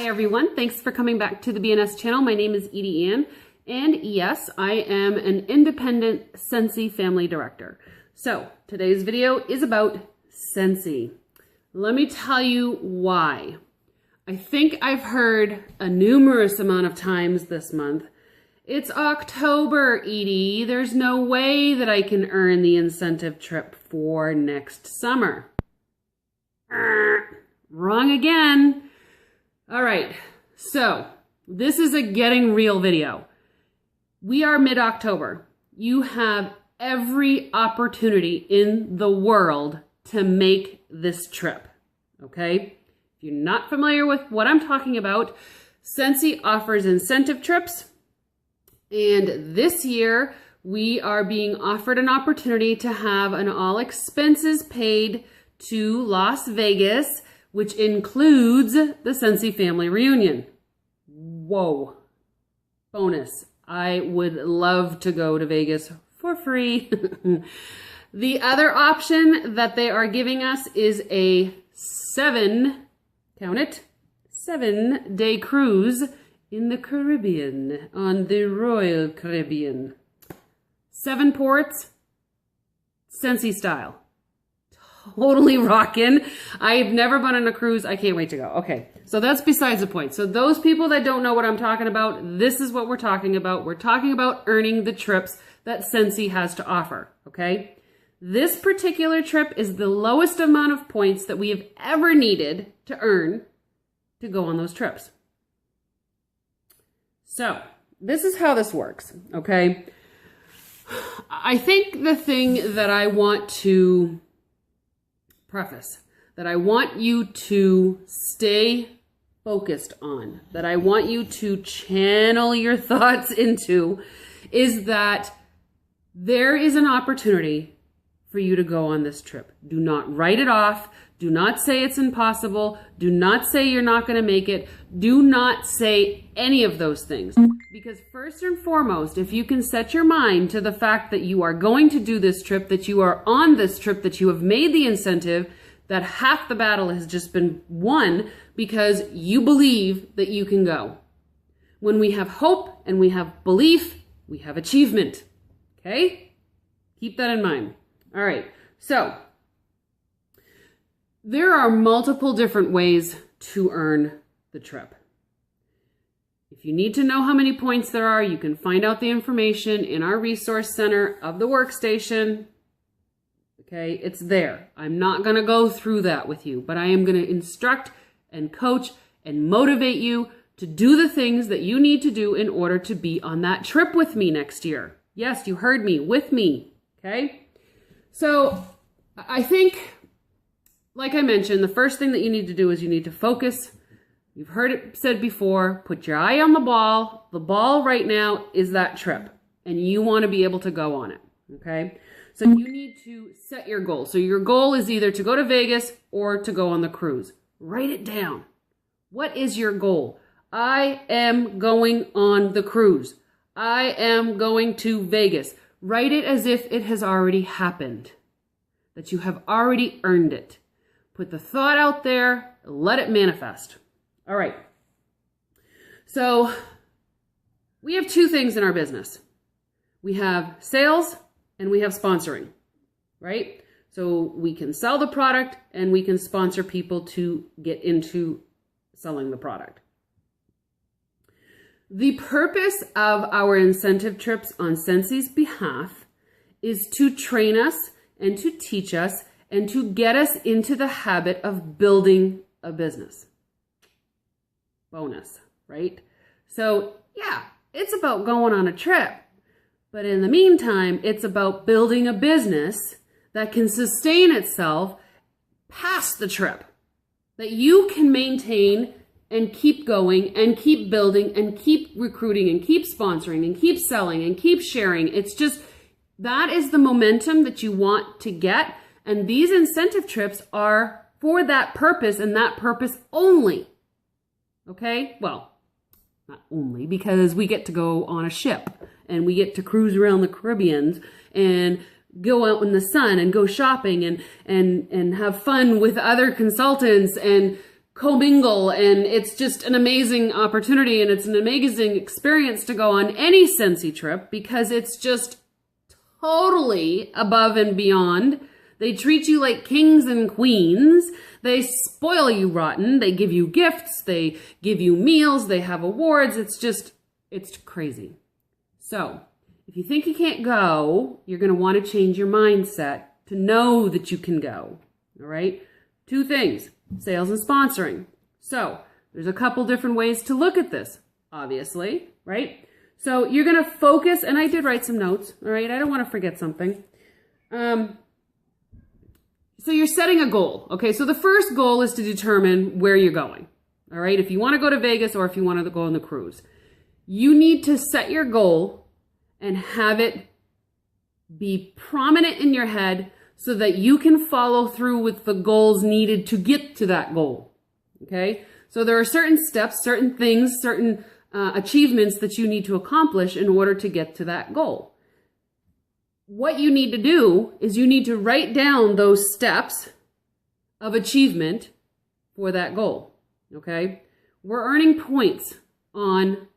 everyone, thanks for coming back to the BNS channel. My name is EdieAnne, and yes, I am an independent Scentsy family director. So today's video is about Scentsy. Let me tell you why. I think I've heard a numerous amount of times this month, it's October, Edie. There's no way that I can earn the incentive trip for next summer. Wrong again. All right, so this is a getting real video. We are mid-October. You have every opportunity in the world to make this trip, okay? If you're not familiar with what I'm talking about, Scentsy offers incentive trips, and this year we are being offered an opportunity to have an all expenses paid to Las Vegas, which includes the Scentsy family reunion. Whoa. Bonus. I would love to go to Vegas for free. The other option that they are giving us is a 7-day cruise in the Caribbean, on the Royal Caribbean. 7 ports, Scentsy style. Totally rockin'. I've never been on a cruise. I can't wait to go. Okay, so that's besides the point. So those people that don't know what I'm talking about, this is what we're talking about. We're talking about earning the trips that Scentsy has to offer, okay? This particular trip is the lowest amount of points that we have ever needed to earn to go on those trips. So this is how this works, okay? I think the thing that I want to preface, that I want you to stay focused on, that I want you to channel your thoughts into, is that there is an opportunity for you to go on this trip. Do not write it off. Do not say it's impossible. Do not say you're not going to make it. Do not say any of those things. Because first and foremost, if you can set your mind to the fact that you are going to do this trip, that you are on this trip, that you have made the incentive, that half the battle has just been won because you believe that you can go. When we have hope and we have belief, we have achievement. Okay? Keep that in mind. All right. So there are multiple different ways to earn the trip. If you need to know how many points there are, you can find out the information in our resource center of the workstation. Okay, it's there. I'm not going to go through that with you, but I am going to instruct and coach and motivate you to do the things that you need to do in order to be on that trip with me next year. Yes, you heard me, with me. Okay, so I think, like I mentioned, the first thing that you need to do is you need to focus. You've heard it said before, put your eye on the ball. The ball right now is that trip, and you want to be able to go on it, okay? So you need to set your goal. So your goal is either to go to Vegas or to go on the cruise. Write it down. What is your goal? I am going on the cruise. I am going to Vegas. Write it as if it has already happened, that you have already earned it. Put the thought out there, let it manifest. All right. So we have 2 things in our business. We have sales and we have sponsoring, right? So we can sell the product and we can sponsor people to get into selling the product. The purpose of our incentive trips on Scentsy's behalf is to train us and to teach us and to get us into the habit of building a business. Bonus, right? So yeah, it's about going on a trip. But in the meantime, it's about building a business that can sustain itself past the trip, that you can maintain and keep going and keep building and keep recruiting and keep sponsoring and keep selling and keep sharing. It's just, that is the momentum that you want to get. And these incentive trips are for that purpose and that purpose only. Okay? Well, not only, because we get to go on a ship and we get to cruise around the Caribbean and go out in the sun and go shopping and have fun with other consultants and commingle, and it's just an amazing opportunity, and it's an amazing experience to go on any Scentsy trip because it's just totally above and beyond. They treat you like kings and queens. They spoil you rotten. They give you gifts. They give you meals. They have awards. It's crazy. So if you think you can't go, you're going to want to change your mindset to know that you can go. All right. 2 things, sales and sponsoring. So there's a couple different ways to look at this, obviously, right? So you're going to focus, and I did write some notes. All right. I don't want to forget something. So you're setting a goal. Okay. So the first goal is to determine where you're going. All right. If you want to go to Vegas or if you want to go on the cruise, you need to set your goal and have it be prominent in your head so that you can follow through with the goals needed to get to that goal. Okay. So there are certain steps, certain things, certain achievements that you need to accomplish in order to get to that goal. What you need to do is you need to write down those steps of achievement for that goal. Okay. We're earning points on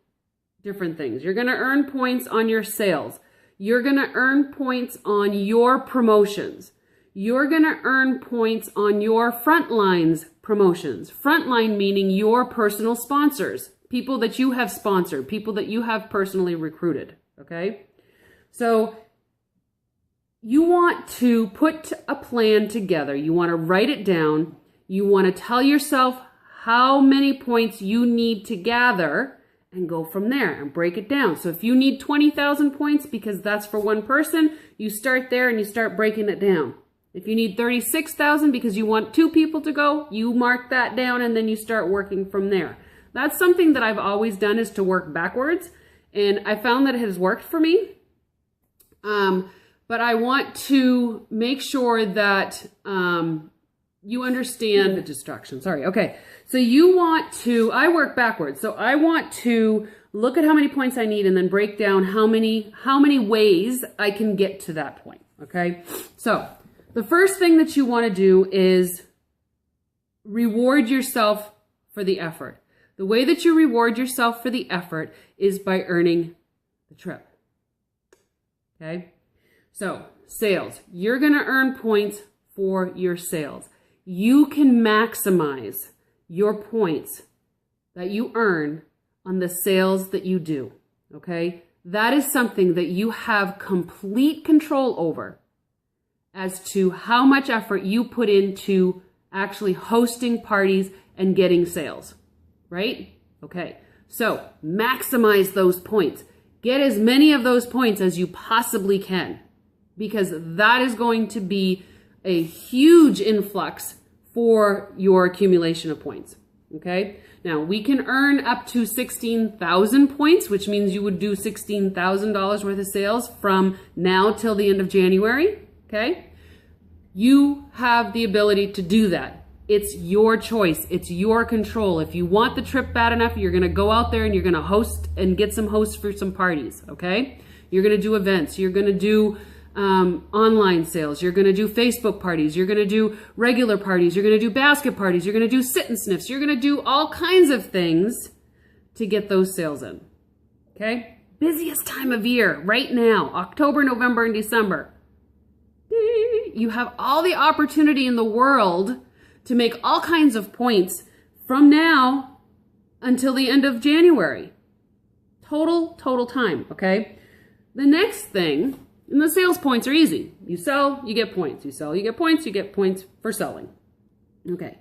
different things. You're going to earn points on your sales. You're going to earn points on your promotions. You're going to earn points on your frontlines promotions. Frontline meaning your personal sponsors, people that you have sponsored, people that you have personally recruited. Okay. So you want to put a plan together. You want to write it down. You want to tell yourself how many points you need to gather and go from there and break it down. So if you need 20,000 points because that's for one person, you start there and you start breaking it down. If you need 36,000 because you want 2 people to go, you mark that down and then you start working from there. That's something that I've always done, is to work backwards. And I found that it has worked for me. But I want to make sure that you understand the distraction. Sorry. Okay. So you want to, I work backwards. So I want to look at how many points I need and then break down how many ways I can get to that point. Okay. So the first thing that you want to do is reward yourself for the effort. The way that you reward yourself for the effort is by earning the trip. Okay. So sales, you're going to earn points for your sales. You can maximize your points that you earn on the sales that you do. Okay. That is something that you have complete control over as to how much effort you put into actually hosting parties and getting sales, right? Okay. So maximize those points. Get as many of those points as you possibly can, because that is going to be a huge influx for your accumulation of points. Okay. Now we can earn up to 16,000 points, which means you would do $16,000 worth of sales from now till the end of January. Okay. You have the ability to do that. It's your choice. It's your control. If you want the trip bad enough, you're going to go out there and you're going to host and get some hosts for some parties. Okay. You're going to do events. You're going to do online sales. You're going to do Facebook parties. You're going to do regular parties. You're going to do basket parties. You're going to do sit and sniffs. You're going to do all kinds of things to get those sales in. Okay. Busiest time of year right now, October, November, and December. You have all the opportunity in the world to make all kinds of points from now until the end of January. Total time. Okay. The next thing, and the sales points are easy. You sell, you get points. You sell, you get points. You get points for selling. Okay.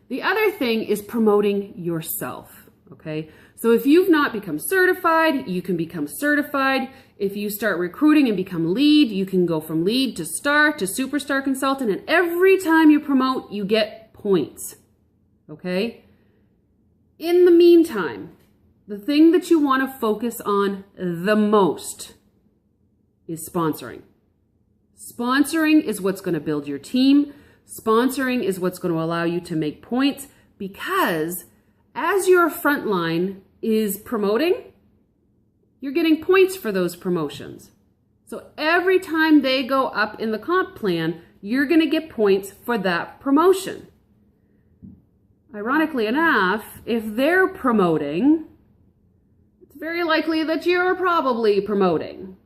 The other thing is promoting yourself. Okay. So if you've not become certified, you can become certified. If you start recruiting and become lead, you can go from lead to star to superstar consultant. And every time you promote, you get points. Okay. In the meantime, the thing that you want to focus on the most is sponsoring. Sponsoring is what's going to build your team. Sponsoring is what's going to allow you to make points, because as your frontline is promoting, you're getting points for those promotions. So every time they go up in the comp plan, you're going to get points for that promotion. ironically enough, if they're promoting, it's very likely that you're probably promoting.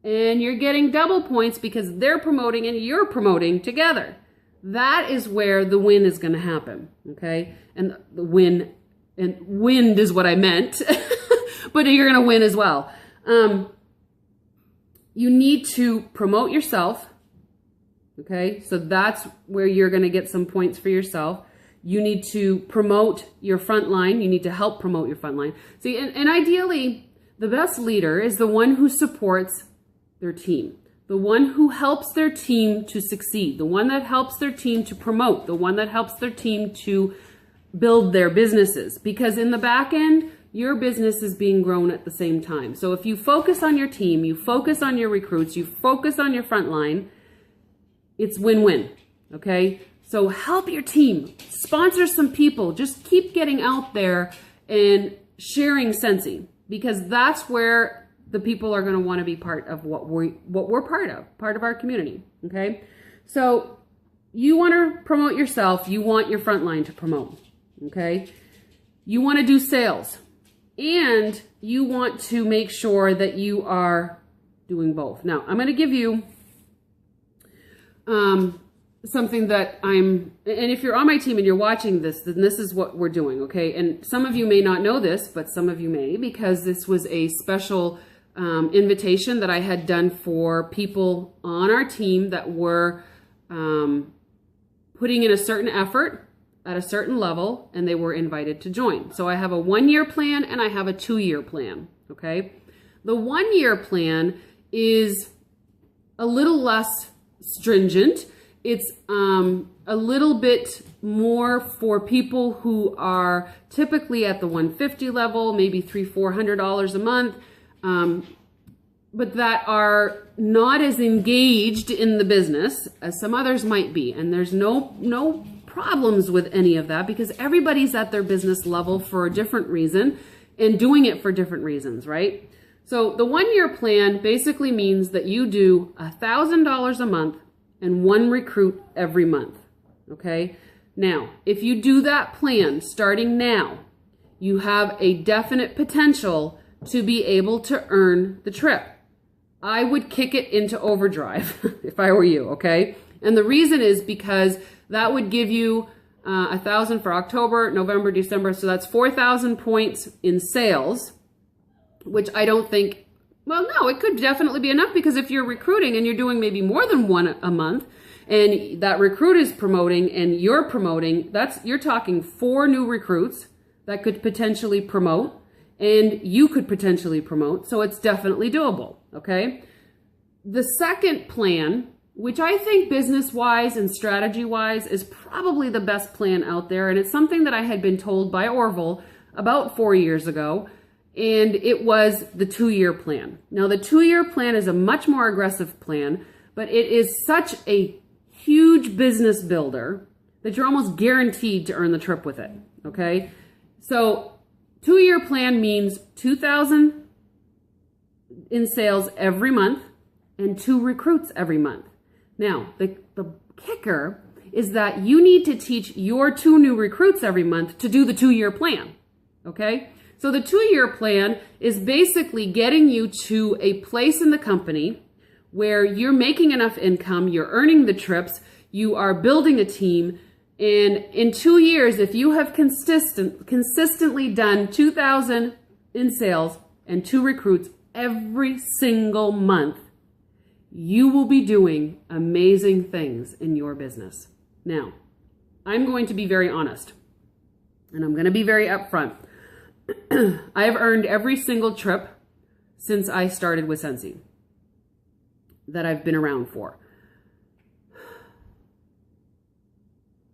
And you're getting double points because they're promoting and you're promoting together. That is where the win is going to happen, okay? And the win, and wind is what I meant, but you're going to win as well. You need to promote yourself, okay? So that's where you're going to get some points for yourself. You need to promote your front line. You need to help promote your front line. See, and ideally, the best leader is the one who supports their team, the one who helps their team to succeed, the one that helps their team to promote, the one that helps their team to build their businesses. Because in the back end, your business is being grown at the same time. So if you focus on your team, you focus on your recruits, you focus on your front line, it's win-win, okay? So help your team, sponsor some people, just keep getting out there and sharing Scentsy, because that's where the people are going to want to be part of what we're part of our community, okay? So you want to promote yourself, you want your front line to promote, okay? You want to do sales, and you want to make sure that you are doing both. Now, I'm going to give you something that and if you're on my team and you're watching this, then this is what we're doing, okay? And some of you may not know this, but some of you may, because this was a special invitation that I had done for people on our team that were putting in a certain effort at a certain level, and they were invited to join. So I have a 1-year plan and I have a 2-year plan, okay? The 1-year plan is a little less stringent. It's a little bit more for people who are typically at the $150 level, maybe $300-400 a month, but that are not as engaged in the business as some others might be. And there's no problems with any of that, because everybody's at their business level for a different reason and doing it for different reasons, right? So the 1-year plan basically means that you do $1,000 a month and 1 recruit every month, okay? Now, if you do that plan starting now, you have a definite potential to be able to earn the trip. I would kick it into overdrive if I were you, okay? And the reason is because that would give you 1,000 for October, November, December, so that's 4,000 points in sales, which I don't think, well, no, it could definitely be enough, because if you're recruiting and you're doing maybe more than 1 a month, and that recruit is promoting and you're promoting, you're talking 4 new recruits that could potentially promote, and you could potentially promote, so it's definitely doable, okay? The second plan, which I think business-wise and strategy-wise is probably the best plan out there, and it's something that I had been told by Orville about 4 years ago, and it was the 2-year plan. Now, the 2-year plan is a much more aggressive plan, but it is such a huge business builder that you're almost guaranteed to earn the trip with it, okay? So 2-year plan means 2,000 in sales every month and 2 recruits every month. Now, the kicker is that you need to teach your 2 new recruits every month to do the 2-year plan, okay? So the 2-year plan is basically getting you to a place in the company where you're making enough income, you're earning the trips, you are building a team, and in 2 years, if you have consistently done 2,000 in sales and 2 recruits every single month, you will be doing amazing things in your business. Now, I'm going to be very honest, and I'm going to be very upfront. I have earned every single trip since I started with Scentsy that I've been around for.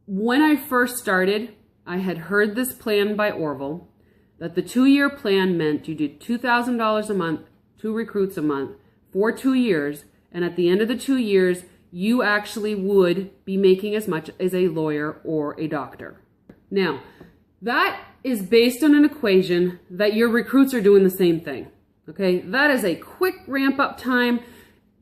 When I first started, I had heard this plan by Orville that the 2-year plan meant you did $2,000 a month, 2 recruits a month for 2 years, and at the end of the 2 years, you actually would be making as much as a lawyer or a doctor. Now, that is based on an equation that your recruits are doing the same thing, okay? That is a quick ramp up time,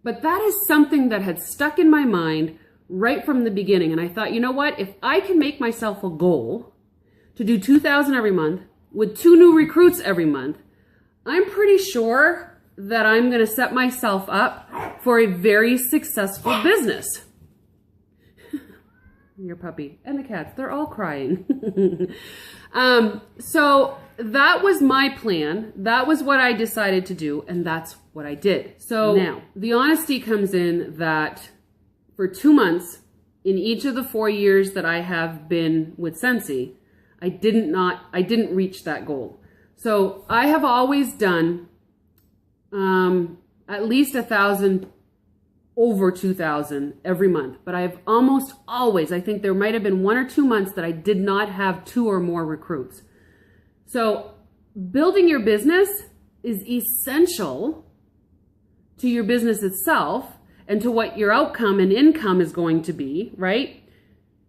but that is something that had stuck in my mind right from the beginning. And I thought, you know what? If I can make myself a goal to do 2,000 every month with 2 new recruits every month, I'm pretty sure that I'm going to set myself up for a very successful business. Your puppy and the cats, they're all crying. So that was my plan. That was what I decided to do, and that's what I did. So now the honesty comes in that for 2 months in each of the 4 years that I have been with Scentsy, I didn't reach that goal. So I have always done at least 1,000, over 2,000 every month, but I've almost always, I think there might have been 1 or 2 months that I did not have 2 or more recruits. So building your business is essential to your business itself and to what your outcome and income is going to be, right?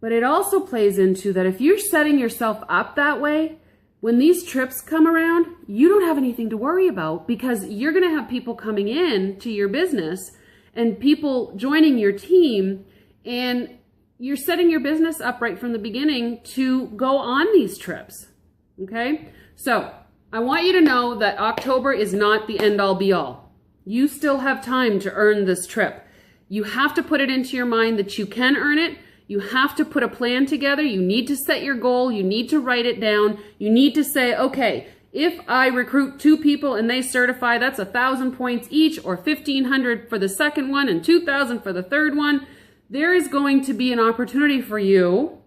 But it also plays into that if you're setting yourself up that way, when these trips come around, you don't have anything to worry about because you're going to have people coming in to your business and people joining your team, and you're setting your business up right from the beginning to go on these trips. Okay, so I want you to know that October is not the end all be all. You still have time to earn this trip. You have to put it into your mind that you can earn it. You have to put a plan together. You need to set your goal. You need to write it down. You need to say, okay, if I recruit 2 people and they certify, that's 1,000 points each, or 1,500 for the second one and 2,000 for the third one. There is going to be an opportunity for you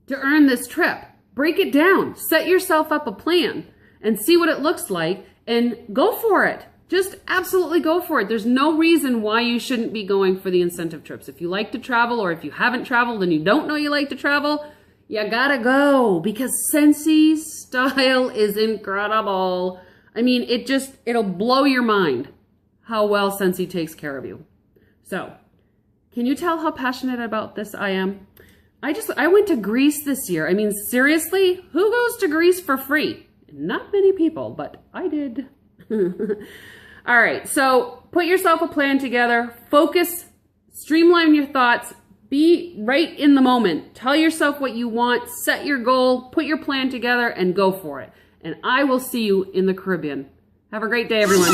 to earn this trip. Break it down, set yourself up a plan and see what it looks like and go for it. Just absolutely go for it. There's no reason why you shouldn't be going for the incentive trips. If you like to travel, or if you haven't traveled and you don't know you like to travel, you gotta go, because Scentsy's style is incredible. I mean, it'll blow your mind how well Scentsy takes care of you. So, can you tell how passionate about this I am? I went to Greece this year. I mean, seriously, who goes to Greece for free? Not many people, but I did. All right, so put yourself a plan together, focus, streamline your thoughts, be right in the moment. Tell yourself what you want, set your goal, put your plan together, and go for it. And I will see you in the Caribbean. Have a great day, everyone.